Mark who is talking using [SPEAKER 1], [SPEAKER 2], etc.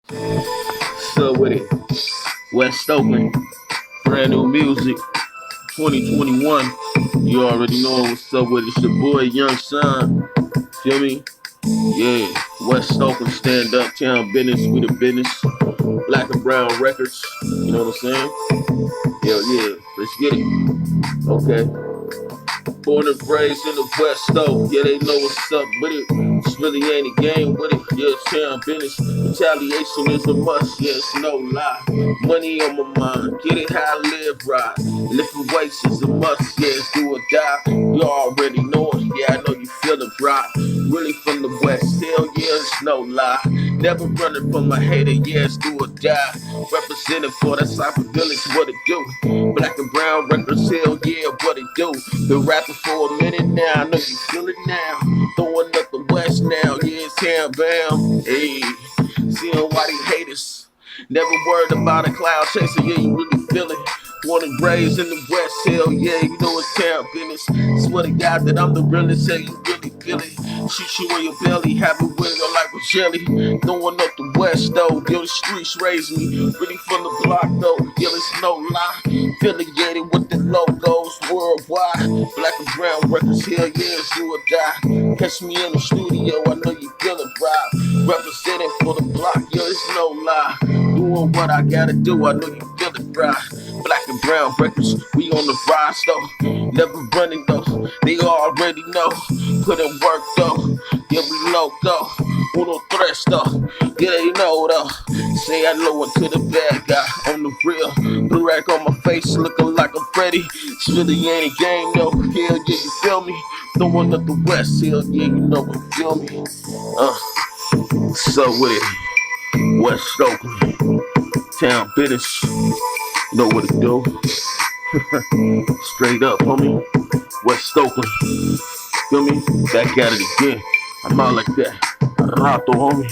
[SPEAKER 1] So with it, West Oakland, brand new music, 2021. You already know what's up with it. It's your boy Young Son. Feel me? Yeah, West Oakland, stand up, town business, we the business. Black and Brown Records. You know what I'm saying? Hell yeah, let's get it. Okay. Born and raised in the West, though. Yeah, they know what's up with it. It's really ain't a game with it. Yeah, it's town business. Retaliation is a must. Yeah, it's no lie. Money on my mind. Get it how I live right. Lifting weights is a must. Yeah, it's do or die. You already know it. Yeah, I know you feel it right. Really from the West. Hell yeah, it's no lie. Never running from a hater. Yeah, it's do or die. Representing for that cypher village. What it do? Black and Brown Records. Hell yeah, what it do? Been rapping for a minute now, I know you feel it now. Throwing up the West now, yeah, it's town bound. Hey, seeing why they haters. Never worried about a cloud chaser, yeah, you really feel it. Born and raised in the West, hell yeah, you know it's town business. Swear to God that I'm the realest, hell, you really feel it. Shoot you in your belly, have it with your life with jelly. Throwing up the West though, yo, the streets raised me. Really from the block though, yeah, it's no lie. Affiliated with the logos worldwide. Black and Brown Records, hell yeah, it's do or die. Catch me in the studio, I know you feel it right. Representing for the block, yo, it's no lie. Doing what I gotta do, I know you feel it right. Black and Brown Records, we on the rise though. Never running though, they already know. Put in work though, yeah, we low though. Uno tres though, yeah, they know though. Say I know it to the bad guy on the real. Blue rack on my face, looking like a Freddy. It's really ain't a game though, hell yeah, you feel me? Throwing up the West, hell yeah, you know what, feel me? So with it, West Oakland, town business, know what to do. Straight up, homie, West Oakland, feel me? Back at it again, I'm out like that, Rato, homie.